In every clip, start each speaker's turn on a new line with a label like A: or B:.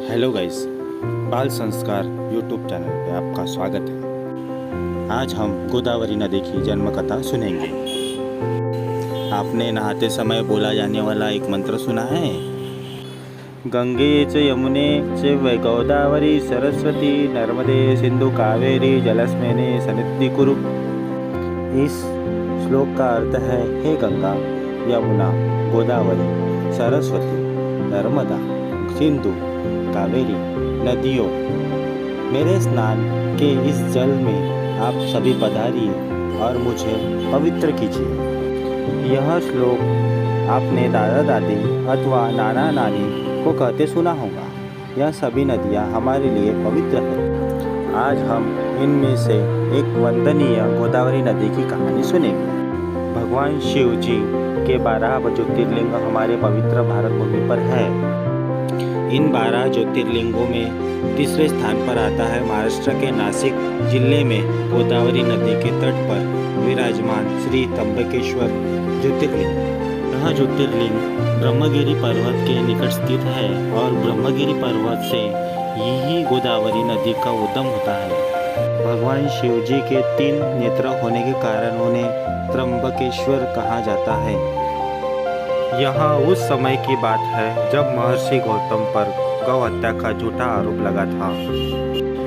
A: Hello guys, बाल संस्कार YouTube channel पे आपका स्वागत है। आज हम गोदावरी नदी की जन्म कथा सुनेंगे। आपने नहाते समय बोला जाने वाला एक मंत्र सुना है? गंगे च यमुने च गोदावरी सरस्वती नर्मदे सिंधु कावेरी जलस्मेने सन्निधि कुरु। इस श्लोक का अर्थ है, हे गंगा, यमुना, गोदावरी, सरस्वती, नर्मदा, सिंधु, कावेरी नदियों, मेरे स्नान के इस जल में आप सभी पधारिए और मुझे पवित्र कीजिए। यह श्लोक आपने दादा दादी अथवा नाना नानी को कहते सुना होगा। यह सभी नदियाँ हमारे लिए पवित्र हैं। आज हम इनमें से एक वंदनीय गोदावरी नदी की कहानी सुनेंगे। भगवान शिव जी के 12 ज्योतिर्लिंग हमारे पवित्र भारत भूमि पर है। इन 12 ज्योतिर्लिंगों में तीसरे स्थान पर आता है महाराष्ट्र के नासिक जिले में गोदावरी नदी के तट पर विराजमान श्री त्र्यंबकेश्वर ज्योतिर्लिंग। यह ज्योतिर्लिंग ब्रह्मगिरी पर्वत के निकट स्थित है और ब्रह्मगिरी पर्वत से यही गोदावरी नदी का उद्गम होता है। भगवान शिव जी के 3 नेत्र होने के कारण उन्हें त्र्यंबकेश्वर कहा जाता है। यह उस समय की बात है जब महर्षि गौतम पर गौ हत्या का झूठा आरोप लगा था।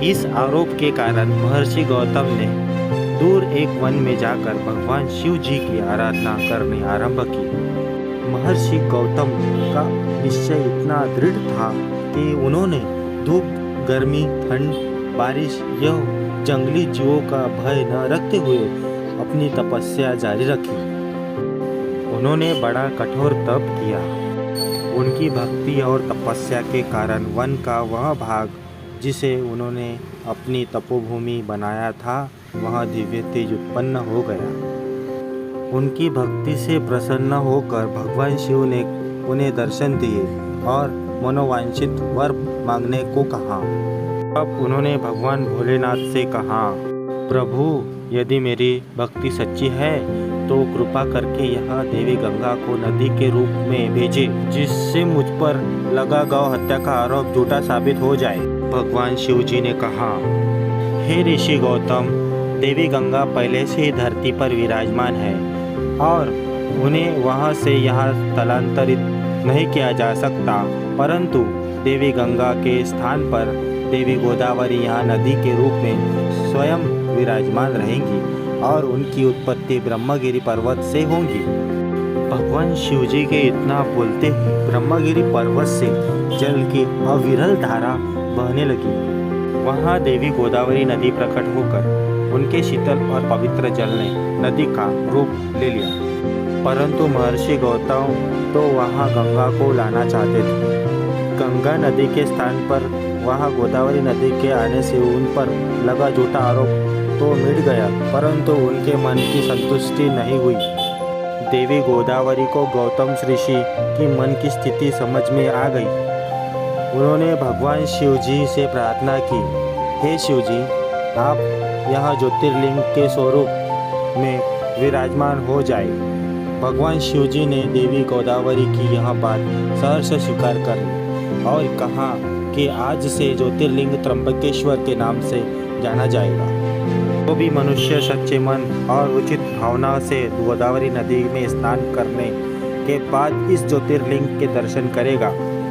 A: इस आरोप के कारण महर्षि गौतम ने दूर एक वन में जाकर भगवान शिव जी की आराधना करने आरंभ की। महर्षि गौतम का निश्चय इतना दृढ़ था कि उन्होंने धूप, गर्मी, ठंड, बारिश या जंगली जीवों का भय न रखते हुए अपनी तपस्या जारी रखी। उन्होंने बड़ा कठोर तप किया। उनकी भक्ति और तपस्या के कारण वन का वह भाग जिसे उन्होंने अपनी तपोभूमि बनाया था, वह दिव्य तेज उत्पन्न हो गया। उनकी भक्ति से प्रसन्न होकर भगवान शिव ने उन्हें दर्शन दिए और मनोवांछित वर मांगने को कहा। अब उन्होंने भगवान भोलेनाथ से कहा, प्रभु, यदि मेरी भक्ति सच्ची है तो कृपा करके यह देवी गंगा को नदी के रूप में भेजे, जिससे मुझ पर लगा गौ हत्या का आरोप झूठा साबित हो जाए। भगवान शिव जी ने कहा, हे ऋषि गौतम, देवी गंगा पहले से ही धरती पर विराजमान है और उन्हें वहां से यहाँ स्थलांतरित नहीं किया जा सकता, परंतु देवी गंगा के स्थान पर देवी गोदावरी यहाँ नदी के रूप में स्वयं विराजमान रहेंगी और उनकी उत्पत्ति ब्रह्मगिरी पर्वत से होगी। भगवान शिव जी के इतना बोलते ही ब्रह्मगिरी पर्वत से जल की अविरल धारा बहने लगी। वहाँ देवी गोदावरी नदी प्रकट होकर उनके शीतल और पवित्र जल ने नदी का रूप ले लिया। परंतु महर्षि गौतम तो वहाँ गंगा को लाना चाहते थे। गंगा नदी के स्थान पर वहाँ गोदावरी नदी के आने से उन पर लगा झूठा आरोप तो मिट गया, परंतु उनके मन की संतुष्टि नहीं हुई। देवी गोदावरी को गौतम ऋषि की मन की स्थिति समझ में आ गई। उन्होंने भगवान शिव जी से प्रार्थना की, हे शिव जी, आप यह ज्योतिर्लिंग के स्वरूप में विराजमान हो जाए। भगवान शिव जी ने देवी गोदावरी की यह बात सहर्ष स्वीकार कर ली और कहा कि आज से ज्योतिर्लिंग त्र्यंबकेश्वर के नाम से जाना जाएगा। तो भी मनुष्य सच्चे मन और उचित भावना से गोदावरी नदी में स्नान करने के बाद इस ज्योतिर्लिंग के दर्शन करेगा,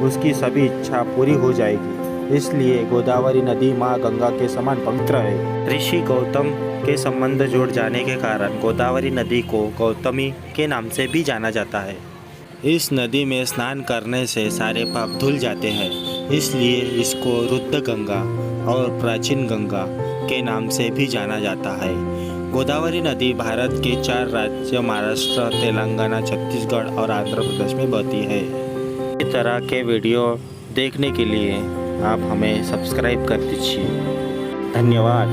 A: उसकी सभी इच्छा पूरी हो जाएगी। इसलिए गोदावरी नदी माँ गंगा के समान पवित्र है। ऋषि गौतम के संबंध जुड़ जाने के कारण गोदावरी नदी को गौतमी के नाम से भी जाना जाता है। इस नदी में स्नान करने से सारे पाप धुल जाते हैं, इसलिए इसको रुद्र गंगा और प्राचीन गंगा के नाम से भी जाना जाता है। गोदावरी नदी भारत के 4 राज्य महाराष्ट्र, तेलंगाना, छत्तीसगढ़ और आंध्र प्रदेश में बहती है। इस तरह के वीडियो देखने के लिए आप हमें सब्सक्राइब कर दीजिए। धन्यवाद।